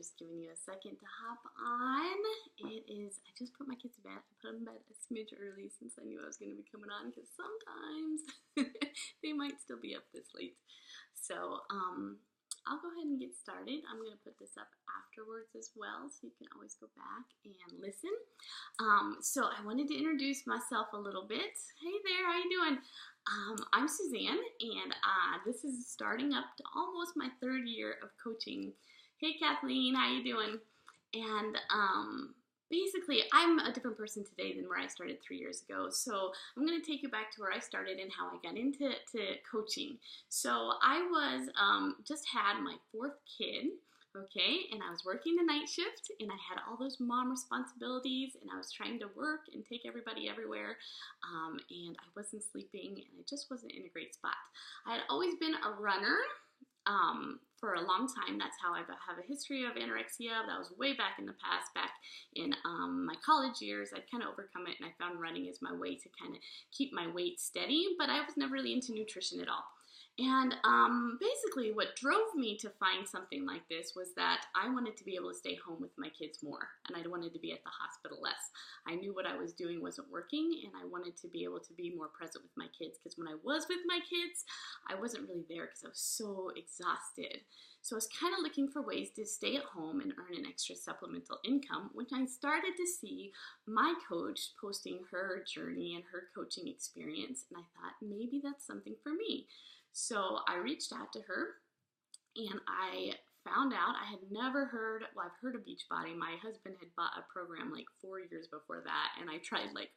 just giving you a second to hop on. I just put my kids to bed. I put them to bed a smidge early since I knew I was going to be coming on because sometimes they might still be up this late. So I'll go ahead and get started. I'm going to put this up afterwards as well, so you can always go back and listen. So I wanted to introduce myself a little bit. Hey there, how you doing? I'm Suzanne, and this is starting up to almost my third year of coaching. Hey Kathleen, how you doing? And basically, I'm a different person today than where I started 3 years ago. So I'm going to take you back to where I started and how I got into coaching. So I was just had my fourth kid. Okay, and I was working the night shift, and I had all those mom responsibilities, and I was trying to work and take everybody everywhere, and I wasn't sleeping, and I just wasn't in a great spot. I had always been a runner for a long time. That's how I have a history of anorexia. That was way back in the past, back in my college years. I'd kind of overcome it, and I found running as my way to kind of keep my weight steady, but I was never really into nutrition at all. And basically what drove me to find something like this was that I wanted to be able to stay home with my kids more, and I wanted to be at the hospital less. I knew what I was doing wasn't working, and I wanted to be able to be more present with my kids, because when I was with my kids, I wasn't really there because I was so exhausted. So I was kind of looking for ways to stay at home and earn an extra supplemental income when I started to see my coach posting her journey and her coaching experience, and I thought maybe that's something for me. So I reached out to her, and I found out I had never heard, well, I've heard of Beachbody. My husband had bought a program like 4 years before that, and I tried like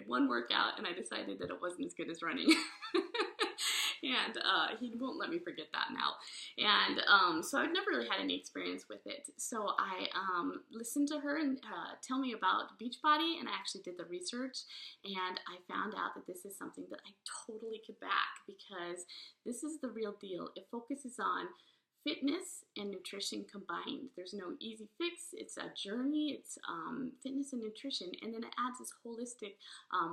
one workout, and I decided that it wasn't as good as running. And he won't let me forget that now. And so I've never really had any experience with it. So I listened to her and tell me about Beachbody, and I actually did the research, and I found out that this is something that I totally could back, because this is the real deal. It focuses on fitness and nutrition combined. There's no easy fix. It's a journey. It's fitness and nutrition, and then it adds this holistic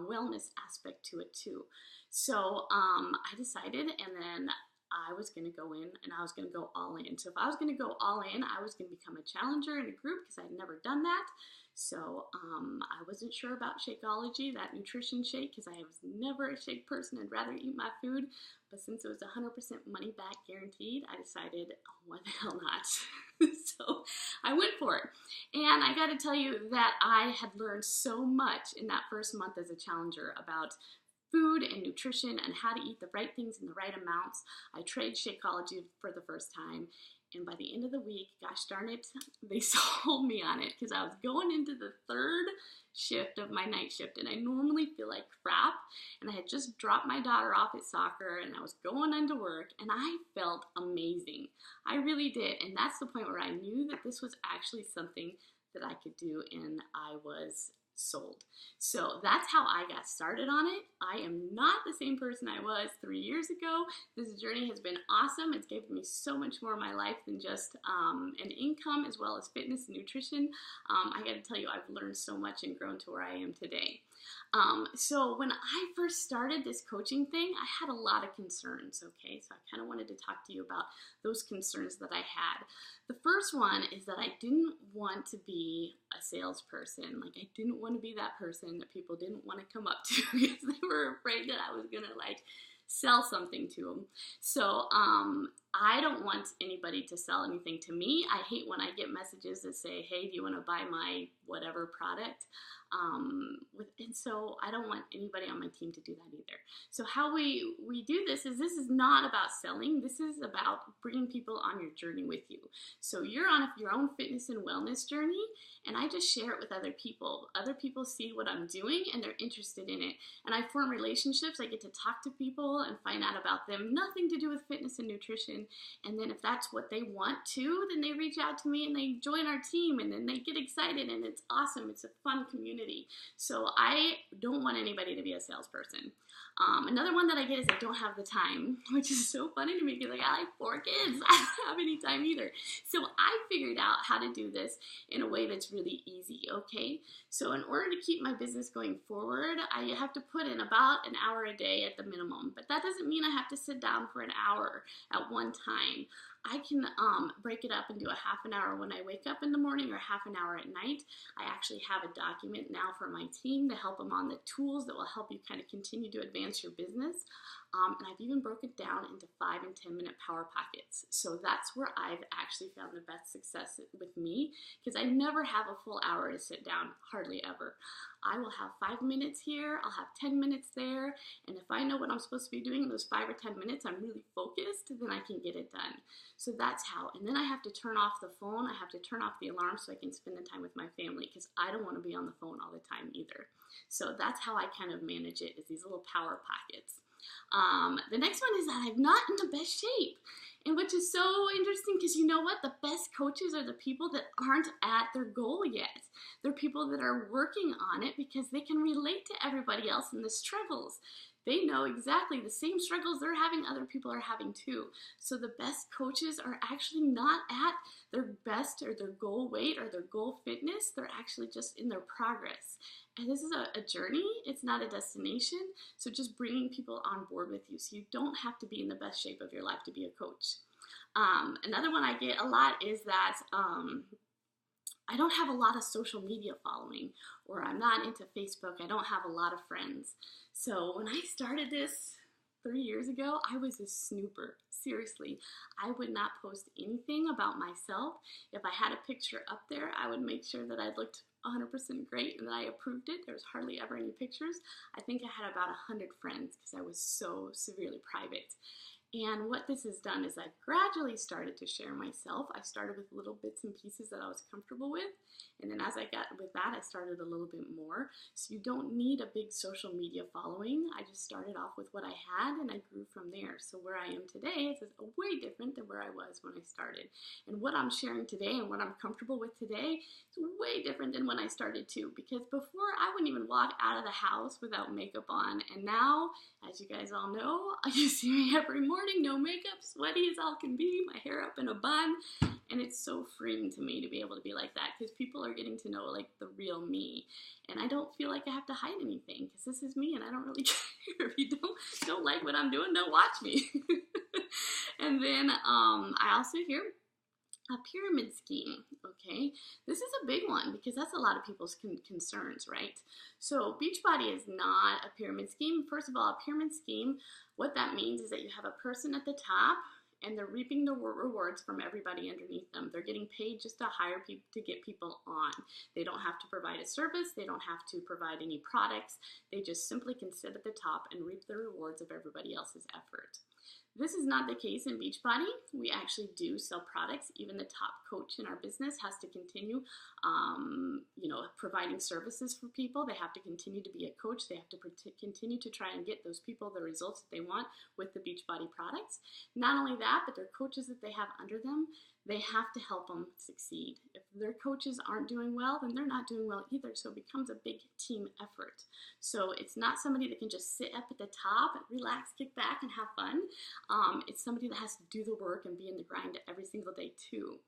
wellness aspect to it too. So I decided, and then I was going to go in, and I was going to go all in. So if I was going to go all in, I was going to become a challenger in a group, because I'd never done that. So I wasn't sure about Shakeology, that nutrition shake, because I was never a shake person. I'd rather eat my food. But since it was 100% money back guaranteed, I decided, oh, why the hell not? So I went for it. And I got to tell you that I had learned so much in that first month as a challenger about food and nutrition and how to eat the right things in the right amounts. I tried Shakeology for the first time, and by the end of the week, gosh darn it, they sold me on it, because I was going into the third shift of my night shift, and I normally feel like crap, and I had just dropped my daughter off at soccer, and I was going into work, and I felt amazing. I really did, and that's the point where I knew that this was actually something that I could do, and I was sold. So that's how I got started on it. I am not the same person I was 3 years ago. This journey has been awesome. It's given me so much more in my life than just an income, as well as fitness and nutrition. I got to tell you, I've learned so much and grown to where I am today. So when I first started this coaching thing, I had a lot of concerns, okay? So I kind of wanted to talk to you about those concerns that I had. The first one is that I didn't want to be a salesperson. Like, I didn't want to be that person that people didn't want to come up to because they were afraid that I was going to, like, sell something to them. So I don't want anybody to sell anything to me. I hate when I get messages that say, hey, do you want to buy my whatever product? And so I don't want anybody on my team to do that either. So how we do this is not about selling. This is about bringing people on your journey with you. So you're on your own fitness and wellness journey, and I just share it with other people. Other people see what I'm doing, and they're interested in it. And I form relationships. I get to talk to people and find out about them. Nothing to do with fitness and nutrition. And then if that's what they want to, then they reach out to me and they join our team, and then they get excited, and it's awesome. It's a fun community. So I don't want anybody to be a salesperson. Another one that I get is I don't have the time, which is so funny to me because I got like 4 kids. I don't have any time either. So I figured out how to do this in a way that's really easy, okay? So in order to keep my business going forward, I have to put in about an hour a day at the minimum. But that doesn't mean I have to sit down for an hour at one time. I can break it up and do a half an hour when I wake up in the morning or half an hour at night. I actually have a document now for my team to help them on the tools that will help you kind of continue to advance your business. And I've even broken it down into 5 and 10 minute power pockets. So that's where I've actually found the best success with me, because I never have a full hour to sit down, hardly ever. I will have 5 minutes here, I'll have 10 minutes there, and if I know what I'm supposed to be doing in those 5 or 10 minutes, I'm really focused, then I can get it done. So that's how. And then I have to turn off the phone, I have to turn off the alarm so I can spend the time with my family, because I don't want to be on the phone all the time either. So that's how I kind of manage it, is these little power pockets. The next one is that I'm not in the best shape, and which is so interesting, because you know what? The best coaches are the people that aren't at their goal yet. They're people that are working on it because they can relate to everybody else in the struggles. They know exactly the same struggles they're having, other people are having too. So the best coaches are actually not at their best or their goal weight or their goal fitness. They're actually just in their progress. And this is a journey, it's not a destination. So just bringing people on board with you. So you don't have to be in the best shape of your life to be a coach. Another one I get a lot is that I don't have a lot of social media following, or I'm not into Facebook. I don't have a lot of friends. So when I started this 3 years ago, I was a snooper. Seriously, I would not post anything about myself. If I had a picture up there, I would make sure that I looked 100% great and that I approved it. There was hardly ever any pictures. I think I had about 100 friends because I was so severely private. And what this has done is I've gradually started to share myself. I started with little bits and pieces that I was comfortable with. And then as I got with that, I started a little bit more. So you don't need a big social media following. I just started off with what I had and I grew from there. So where I am today is way different than where I was when I started. And what I'm sharing today and what I'm comfortable with today is way different than when I started too. Because before I wouldn't even walk out of the house without makeup on. And now, as you guys all know, you see me every morning, no makeup, sweaty as all can be, my hair up in a bun, and it's so freeing to me to be able to be like that, because people are getting to know like the real me, and I don't feel like I have to hide anything, because this is me, and I don't really care. If you don't like what I'm doing, don't watch me. And then I also hear a pyramid scheme, okay? This is a big one because that's a lot of people's concerns, right? So Beachbody is not a pyramid scheme. First of all, a pyramid scheme, what that means is that you have a person at the top and they're reaping the rewards from everybody underneath them. They're getting paid just to hire people, to get people on. They don't have to provide a service. They don't have to provide any products. They just simply can sit at the top and reap the rewards of everybody else's effort. This is not the case in Beachbody. We actually do sell products. Even the top coach in our business has to continue, providing services for people. They have to continue to be a coach. They have to continue to try and get those people the results that they want with the Beachbody products. Not only that, but their coaches that they have under them, they have to help them succeed. If their coaches aren't doing well, then they're not doing well either. So it becomes a big team effort. So it's not somebody that can just sit up at the top and relax, kick back, and have fun. It's somebody that has to do the work and be in the grind every single day too.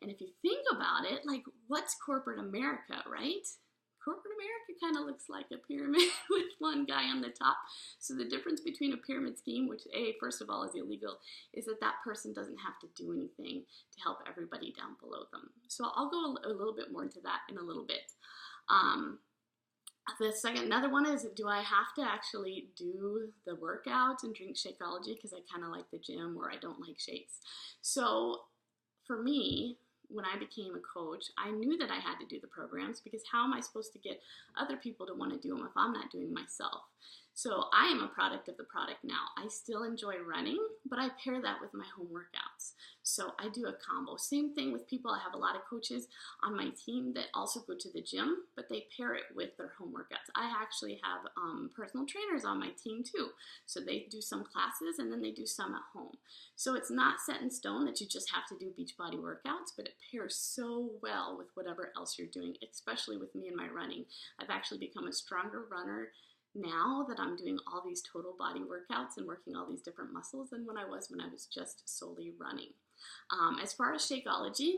And if you think about it, like, what's corporate America, right? Corporate America kind of looks like a pyramid with one guy on the top. So the difference between a pyramid scheme, which first of all is illegal, is that that person doesn't have to do anything to help everybody down below them. So I'll go a little bit more into that in a little bit. Another one is, do I have to actually do the workout and drink Shakeology because I kind of like the gym, or I don't like shakes? So for me, when I became a coach, I knew that I had to do the programs, because how am I supposed to get other people to want to do them if I'm not doing myself? So I am a product of the product now. I still enjoy running, but I pair that with my home workouts. So I do a combo. Same thing with people. I have a lot of coaches on my team that also go to the gym, but they pair it with their home workouts. I actually have personal trainers on my team too. So they do some classes and then they do some at home. So it's not set in stone that you just have to do Beachbody workouts, but it pairs so well with whatever else you're doing, especially with me and my running. I've actually become a stronger runner now that I'm doing all these total body workouts and working all these different muscles than when I was just solely running. As far as Shakeology,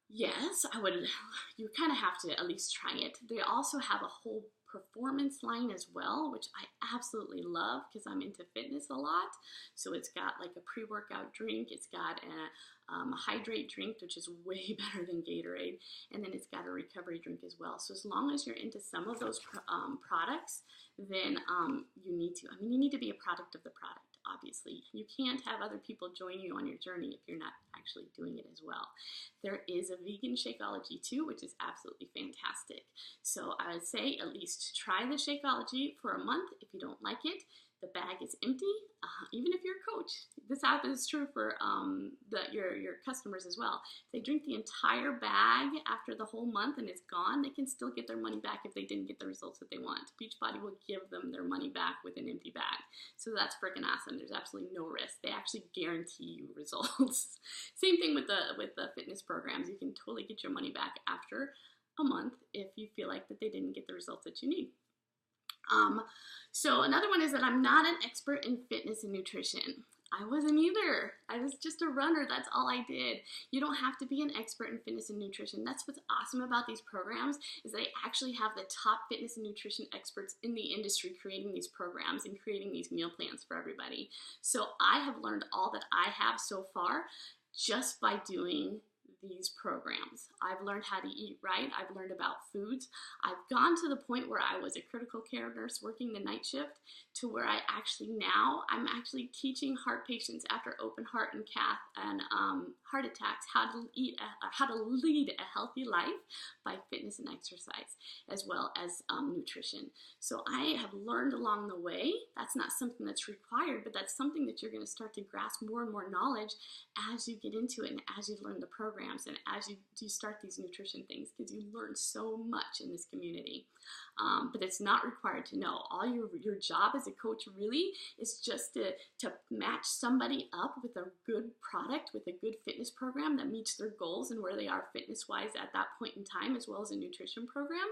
yes, you kind of have to at least try it. They also have a whole performance line as well, which I absolutely love because I'm into fitness a lot. So it's got like a pre-workout drink, it's got a hydrate drink, which is way better than Gatorade, and then it's got a recovery drink as well. So as long as you're into some of those products, then you need to be a product of the product. Obviously, you can't have other people join you on your journey if you're not actually doing it as well. There is a vegan Shakeology too, which is absolutely fantastic. So I would say at least try the Shakeology for a month. If you don't like it, the bag is empty. Even if you're a coach, this is true for your customers as well. If they drink the entire bag after the whole month and it's gone, they can still get their money back if they didn't get the results that they want. Beachbody will give them their money back with an empty bag. So that's freaking awesome. There's absolutely no risk. They actually guarantee you results. Same thing with the fitness programs. You can totally get your money back after a month if you feel like that they didn't get the results that you need. So another one is that I'm not an expert in fitness and nutrition. I wasn't either. I was just a runner. That's all I did. You don't have to be an expert in fitness and nutrition. That's what's awesome about these programs is they actually have the top fitness and nutrition experts in the industry creating these programs and creating these meal plans for everybody. So I have learned all that I have so far just by doing these programs. I've learned how to eat right. I've learned about foods. I've gone to the point where I was a critical care nurse working the night shift to where I'm actually teaching heart patients after open heart and cath and heart attacks how to lead a healthy life by fitness and exercise as well as nutrition. So I have learned along the way. That's not something that's required, but that's something that you're going to start to grasp more and more knowledge as you get into it and as you learn the programs and as you start these nutrition things, because you learn so much in this community. But it's not required to know. All your job as a coach really is just to match somebody up with a good product, with a good fitness program that meets their goals and where they are fitness-wise at that point in time, as well as a nutrition program,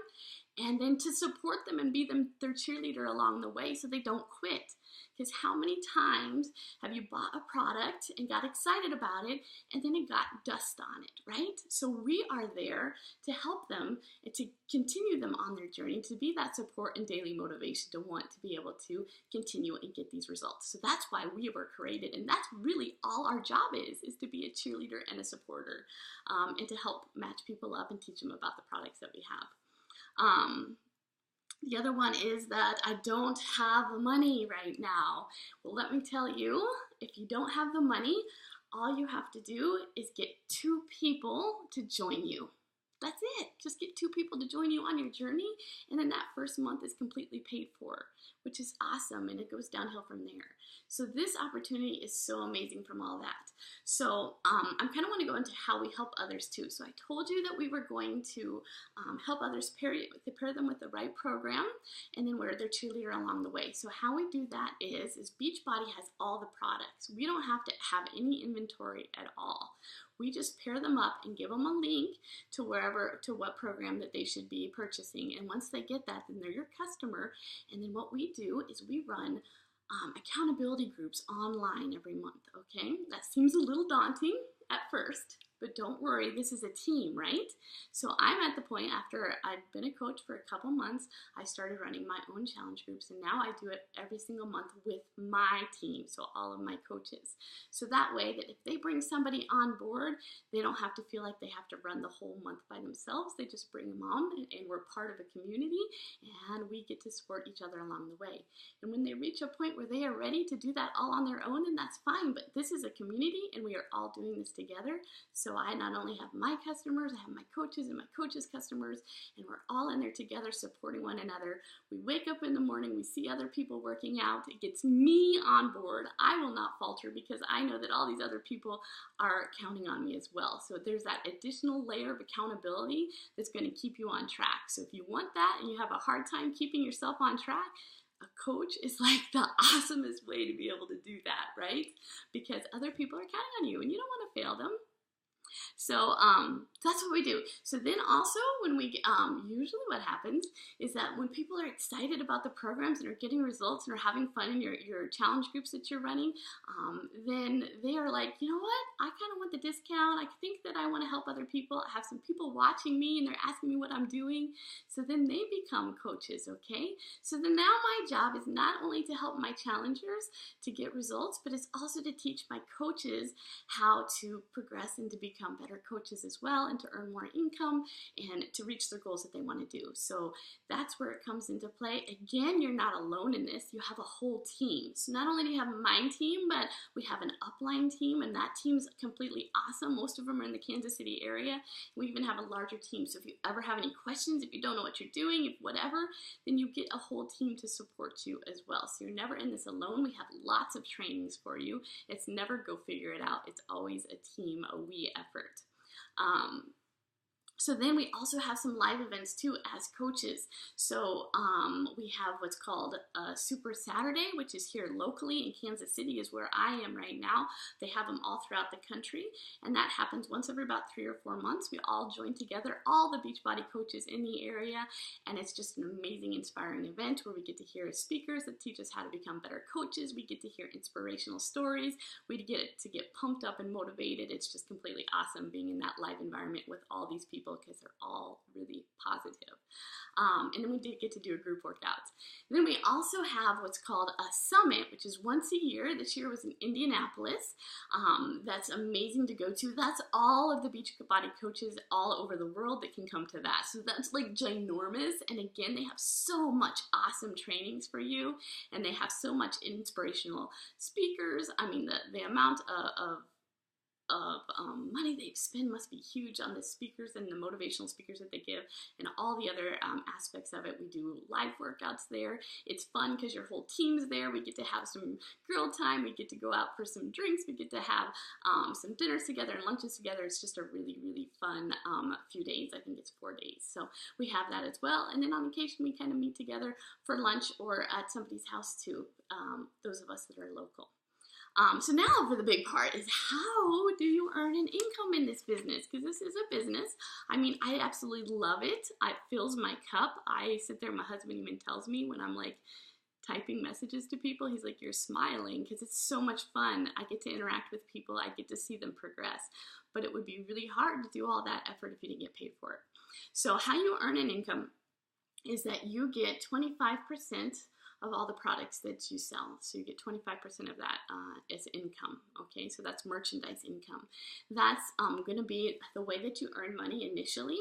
and then to support them and be their cheerleader along the way so they don't quit. Because how many times have you bought a product and got excited about it and then it got dust on it, right? So we are there to help them and to continue them on their journey, to be that support and daily motivation to want to be able to continue and get these results. So that's why we were created, and that's really all our job is to be a cheerleader and a supporter, and to help match people up and teach them about the products that we have. The other one is that I don't have money right now. Well, let me tell you, if you don't have the money, all you have to do is get 2 people to join you. That's it. Just get 2 people to join you on your journey, and then that first month is completely paid for, which is awesome, and it goes downhill from there. So this opportunity is so amazing from all that. So I kind of want to go into how we help others too. So I told you that we were going to help others pair them with the right program, and then we're their cheerleader along the way. So how we do that is Beachbody has all the products. We don't have to have any inventory at all. We just pair them up and give them a link to what program that they should be purchasing. And once they get that, then they're your customer. And then what we do is we run accountability groups online every month, okay? That seems a little daunting at first, but don't worry, this is a team, right? So I'm at the point after I'd been a coach for a couple months, I started running my own challenge groups, and now I do it every single month with my team, so all of my coaches. So that way that if they bring somebody on board, they don't have to feel like they have to run the whole month by themselves. They just bring them on, and we're part of a community, and we get to support each other along the way. And when they reach a point where they are ready to do that all on their own, then that's fine, but this is a community, and we are all doing this together. So I not only have my customers, I have my coaches and my coaches' customers, and we're all in there together supporting one another. We wake up in the morning, we see other people working out. It gets me on board. I will not falter because I know that all these other people are counting on me as well. So there's that additional layer of accountability that's going to keep you on track. So if you want that and you have a hard time keeping yourself on track, a coach is like the awesomest way to be able to do that, right? Because other people are counting on you and you don't want to fail them. So that's what we do. So then also when we usually what happens is that when people are excited about the programs and are getting results and are having fun in your challenge groups that you're running, then they are like, you know what, I kind of want the discount. I think that I want to help other people. I have some people watching me and they're asking me what I'm doing. So then they become coaches, okay? So then now my job is not only to help my challengers to get results, but it's also to teach my coaches how to progress and to become better coaches as well, and to earn more income and to reach their goals that they want to do. So that's where it comes into play. Again, you're not alone in this. You have a whole team. So not only do you have my team, but we have an upline team, and that team's completely awesome. Most of them are in the Kansas City area. We even have a larger team. So if you ever have any questions, if you don't know what you're doing, if whatever, then you get a whole team to support you as well. So you're never in this alone. We have lots of trainings for you. It's never go figure it out. It's always a team, a we effort. So then we also have some live events too as coaches. So we have what's called Super Saturday, which is here locally in Kansas City is where I am right now. They have them all throughout the country, and that happens once every about 3 or 4 months. We all join together, all the Beachbody coaches in the area, and it's just an amazing, inspiring event where we get to hear speakers that teach us how to become better coaches. We get to hear inspirational stories. We get to get pumped up and motivated. It's just completely awesome being in that live environment with all these people because they're all really positive. And then we did get to do a group workout. And then we also have what's called a summit, which is once a year. This year was in Indianapolis. That's amazing to go to. That's all of the Beachbody coaches all over the world that can come to that. So that's like ginormous. And again, they have so much awesome trainings for you, and they have so much inspirational speakers. I mean, the amount of money they spend must be huge on the speakers and the motivational speakers that they give, and all the other aspects of it. We do live workouts there. It's fun because your whole team's there. We get to have some girl time. We get to go out for some drinks. We get to have some dinners together and lunches together. It's just a really, really fun few days. I think it's 4 days. So we have that as well. And then on occasion, we kind of meet together for lunch or at somebody's house too, those of us that are local. So now for the big part is, how do you earn an income in this business? Because this is a business. I mean, I absolutely love it. It fills my cup. I sit there, my husband even tells me when I'm like typing messages to people, he's like, you're smiling because it's so much fun. I get to interact with people. I get to see them progress. But it would be really hard to do all that effort if you didn't get paid for it. So how you earn an income is that you get 25% of all the products that you sell. So you get 25% of that as income, okay? So that's merchandise income. That's gonna be the way that you earn money initially,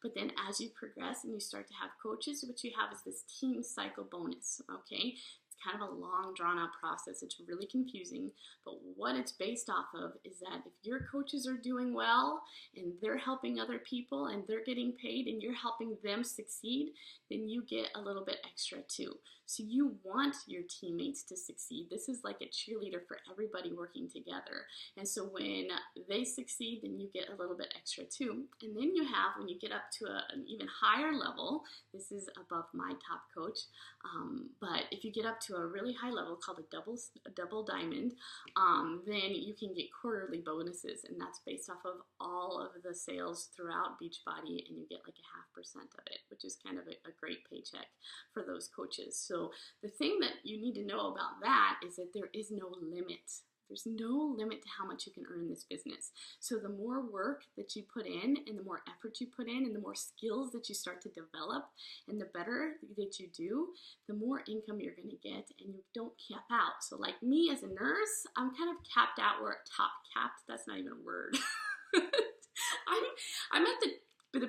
but then as you progress and you start to have coaches, what you have is this team cycle bonus, okay? It's kind of a long, drawn-out process. It's really confusing, but what it's based off of is that if your coaches are doing well and they're helping other people and they're getting paid and you're helping them succeed, then you get a little bit extra too. So you want your teammates to succeed. This is like a cheerleader for everybody working together. And so when they succeed, then you get a little bit extra too. And then you have, when you get up to an even higher level, this is above my top coach, but if you get up to a really high level called a double diamond, then you can get quarterly bonuses, and that's based off of all of the sales throughout Beachbody, and you get like a 0.5% of it, which is kind of a great paycheck for those coaches. So the thing that you need to know about that is that there is no limit. There's no limit to how much you can earn in this business. So the more work that you put in and the more effort you put in and the more skills that you start to develop and the better that you do, the more income you're going to get, and you don't cap out. So like me as a nurse, I'm kind of capped out, or top capped. That's not even a word. I'm at the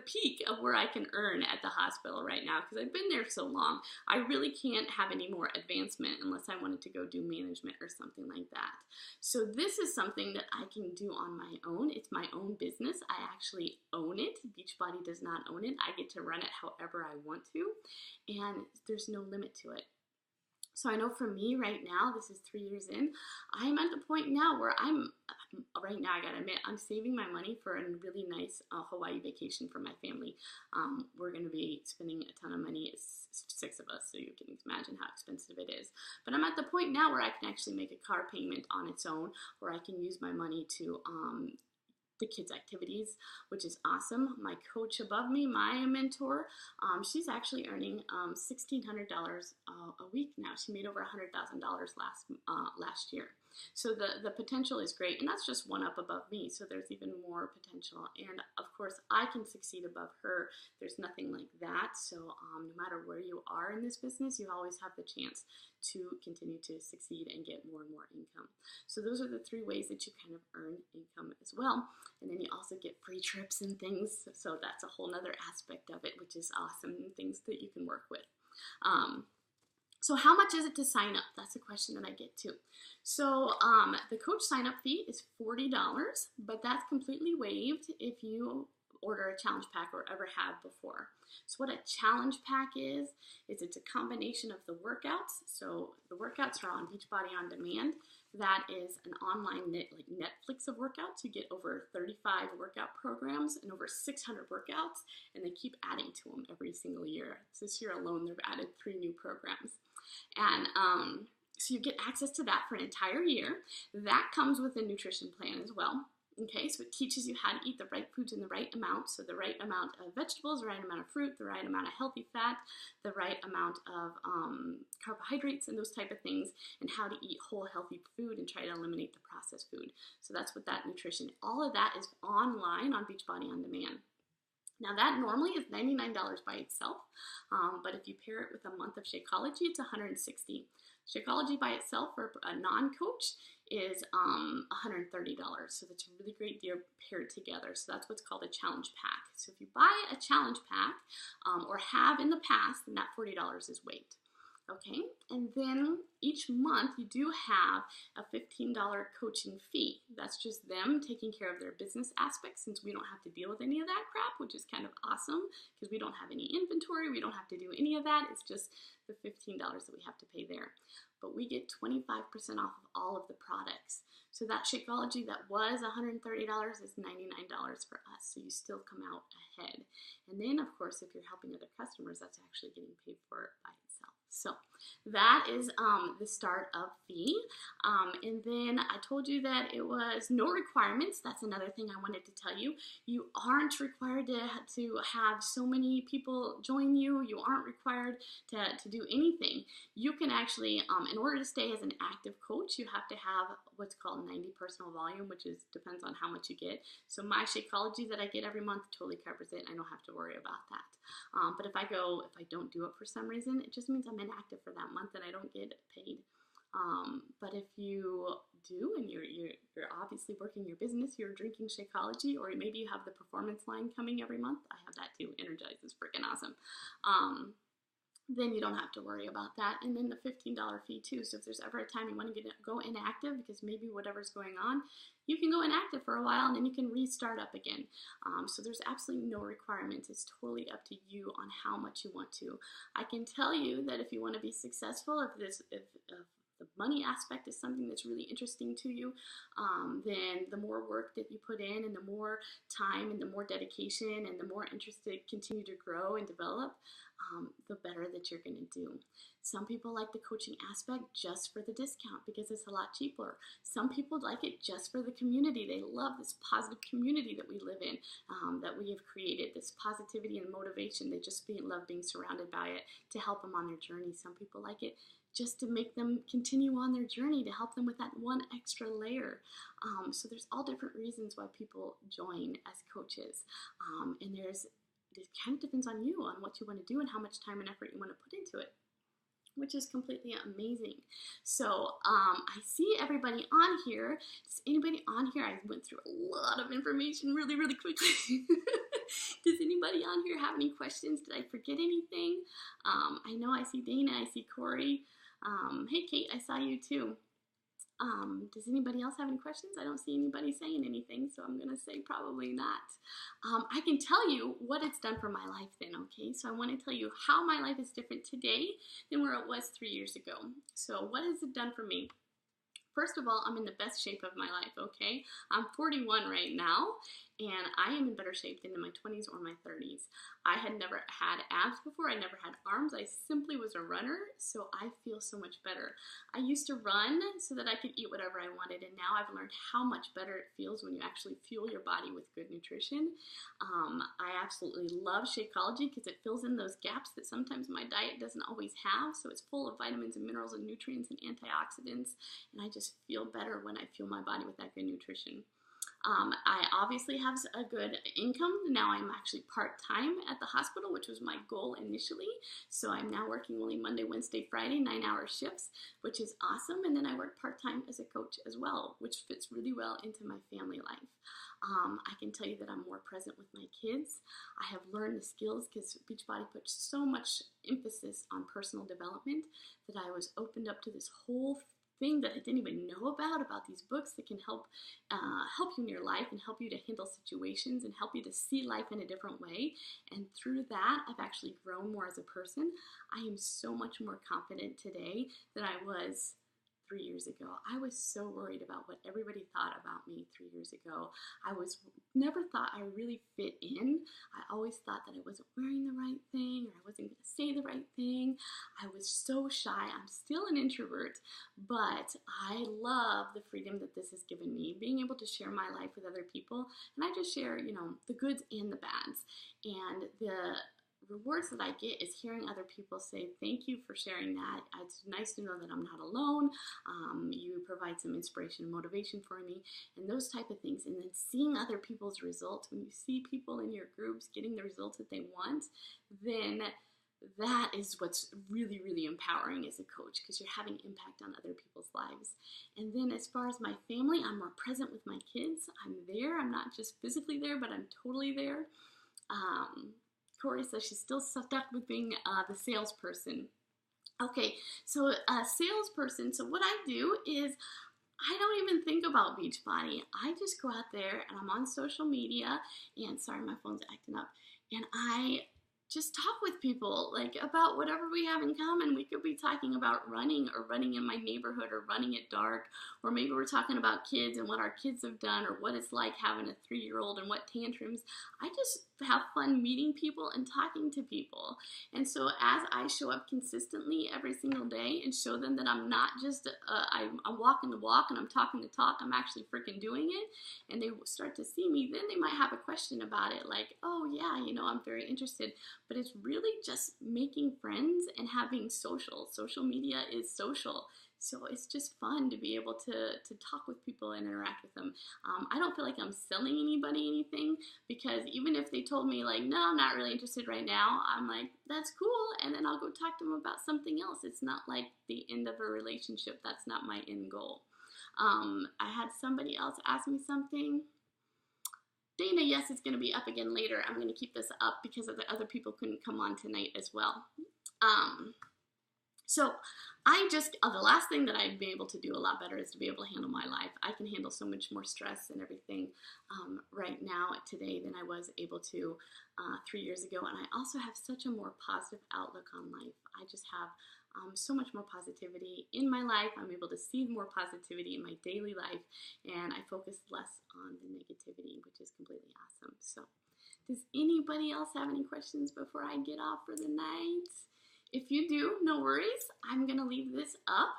peak of where I can earn at the hospital right now because I've been there so long. I really can't have any more advancement unless I wanted to go do management or something like that. So this is something that I can do on my own. It's my own business. I actually own it. Beachbody does not own it. I get to run it however I want to, and there's no limit to it. So I know for me right now, this is 3 years in, I'm at the point now where right now I gotta admit, I'm saving my money for a really nice Hawaii vacation for my family. We're gonna be spending a ton of money. It's 6 of us, so you can imagine how expensive it is. But I'm at the point now where I can actually make a car payment on its own, or I can use my money to the kids' activities, which is awesome. My coach above me, my mentor, she's actually earning $1,600 a week now. She made over $100,000 last year. So the potential is great, and that's just one up above me, so there's even more potential. And of course, I can succeed above her. There's nothing like that, so no matter where you are in this business, you always have the chance to continue to succeed and get more and more income. So those are the 3 ways that you kind of earn income as well. And then you also get free trips and things, so that's a whole nother aspect of it, which is awesome, and things that you can work with. So how much is it to sign up? That's a question that I get too. So the coach sign up fee is $40, but that's completely waived if you order a challenge pack or ever have before. So what a challenge pack is it's a combination of the workouts. So the workouts are on Beachbody On Demand. That is an online like Netflix of workouts. You get over 35 workout programs and over 600 workouts, and they keep adding to them every single year. So this year alone, they've added 3 new programs. And so you get access to that for an entire year. That comes with a nutrition plan as well. Okay, so it teaches you how to eat the right foods in the right amount. So the right amount of vegetables, the right amount of fruit, the right amount of healthy fat, the right amount of carbohydrates and those type of things, and how to eat whole healthy food and try to eliminate the processed food. So that's what that nutrition, all of that is online on Beachbody On Demand. Now that normally is $99 by itself, but if you pair it with a month of Shakeology, it's $160. Shakeology by itself for a non-coach is $130. So that's a really great deal paired together. So that's what's called a challenge pack. So if you buy a challenge pack or have in the past, then that $40 is waived. Okay, and then each month you do have a $15 coaching fee. That's just them taking care of their business aspects, since we don't have to deal with any of that crap, which is kind of awesome because we don't have any inventory, we don't have to do any of that. It's just the $15 that we have to pay there. But we get 25% off of all of the products. So that Shakeology that was $130 is $99 for us, so you still come out ahead. And then, of course, if you're helping other customers, that's actually getting paid for by itself. So that is the startup fee. And then I told you that it was no requirements. That's another thing I wanted to tell you. You aren't required to have so many people join you. You aren't required to do anything. You can actually, in order to stay as an active coach, you have to have what's called 90 personal volume, which depends on how much you get. So my Shakeology that I get every month totally covers it. I don't have to worry about that. But if I don't do it for some reason, it just means I'm inactive for that month and I don't get paid. But if you do and you're obviously working your business, you're drinking Shakeology, or maybe you have the performance line coming every month. I have that too. Energize is freaking awesome. Then you don't have to worry about that. And then the $15 fee too. So if there's ever a time you want to go inactive because maybe whatever's going on, you can go inactive for a while and then you can restart up again. So there's absolutely no requirements. It's totally up to you on how much you want to. I can tell you that if you want to be successful, if the money aspect is something that's really interesting to you, then the more work that you put in and the more time and the more dedication and the more interest to continue to grow and develop, the better that you're going to do. Some people like the coaching aspect just for the discount because it's a lot cheaper. Some people like it just for the community. They love this positive community that we live in, that we have created, this positivity and motivation. They just love being surrounded by it to help them on their journey. Some people like it just to make them continue on their journey, to help them with that one extra layer. So there's all different reasons why people join as coaches. And it kind of depends on you, on what you want to do and how much time and effort you want to put into it, which is completely amazing. So I see everybody on here. Does anybody on here? I went through a lot of information really, really quickly. Does anybody on here have any questions? Did I forget anything? I know I see Dana, I see Corey. Hey Kate, I saw you too. Does anybody else have any questions? I don't see anybody saying anything, so I'm going to say probably not. I can tell you what it's done for my life then, okay? So I want to tell you how my life is different today than where it was 3 years ago. So what has it done for me? First of all, I'm in the best shape of my life, okay? I'm 41 right now, and I am in better shape than in my 20s or my 30s. I had never had abs before. I never had arms. I simply was a runner, so I feel so much better. I used to run so that I could eat whatever I wanted, and now I've learned how much better it feels when you actually fuel your body with good nutrition. I absolutely love Shakeology because it fills in those gaps that sometimes my diet doesn't always have. So it's full of vitamins and minerals and nutrients and antioxidants, and I just feel better when I fuel my body with that good nutrition. I obviously have a good income. Now I'm actually part-time at the hospital, which was my goal initially. So I'm now working only Monday, Wednesday, Friday, 9-hour shifts, which is awesome. And then I work part-time as a coach as well, which fits really well into my family life. I can tell you that I'm more present with my kids. I have learned the skills because Beachbody puts so much emphasis on personal development that I was opened up to this whole thing that I didn't even know about these books that can help you in your life and help you to handle situations and help you to see life in a different way. And through that, I've actually grown more as a person. I am so much more confident today than I was 3 years ago. I was so worried about what everybody thought about me 3 years ago. I never thought I really fit in. I always thought that I wasn't wearing the right thing or I wasn't going to say the right thing. I was so shy. I'm still an introvert, but I love the freedom that this has given me, being able to share my life with other people. And I just share, the goods and the bads. And the rewards that I get is hearing other people say, thank you for sharing that. It's nice to know that I'm not alone. You provide some inspiration and motivation for me and those type of things. And then seeing other people's results, when you see people in your groups getting the results that they want, then that is what's really, really empowering as a coach because you're having impact on other people's lives. And then as far as my family, I'm more present with my kids. I'm there. I'm not just physically there, but I'm totally there. Corey says she's still stuck with being the salesperson. Okay, so a salesperson, so what I do is I don't even think about Beachbody. I just go out there and I'm on social media and sorry, my phone's acting up. And I just talk with people about whatever we have in common. We could be talking about running or running in my neighborhood or running at dark, or maybe we're talking about kids and what our kids have done or what it's like having a 3-year-old and what tantrums. I just have fun meeting people and talking to people. And so as I show up consistently every single day and show them that I'm not just, I'm walking the walk and I'm talking the talk, I'm actually freaking doing it, and they start to see me, then they might have a question about it like, oh yeah, I'm very interested. But it's really just making friends and having social. Social media is social. So it's just fun to be able to talk with people and interact with them. I don't feel like I'm selling anybody anything because even if they told me no, I'm not really interested right now, I'm like, that's cool. And then I'll go talk to them about something else. It's not like the end of a relationship. That's not my end goal. I had somebody else ask me something. Dana, yes, it's going to be up again later. I'm going to keep this up because of the other people couldn't come on tonight as well. So the last thing that I'd be able to do a lot better is to be able to handle my life. I can handle so much more stress and everything right now today than I was able to 3 years ago. And I also have such a more positive outlook on life. I just have so much more positivity in my life. I'm able to see more positivity in my daily life, and I focus less on the negativity, which is completely awesome. So does anybody else have any questions before I get off for the night? If you do, no worries. I'm going to leave this up.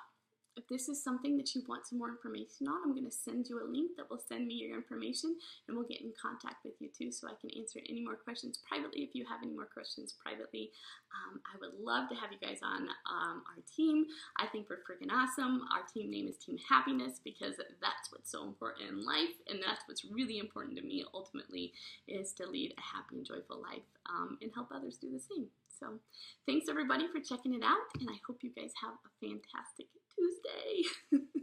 If this is something that you want some more information on, I'm going to send you a link that will send me your information, and we'll get in contact with you too so I can answer any more questions privately if you have any more questions privately. I would love to have you guys on our team. I think we're freaking awesome. Our team name is Team Happiness because that's what's so important in life, and that's what's really important to me ultimately is to lead a happy and joyful life and help others do the same. So thanks everybody for checking it out, and I hope you guys have a fantastic Tuesday.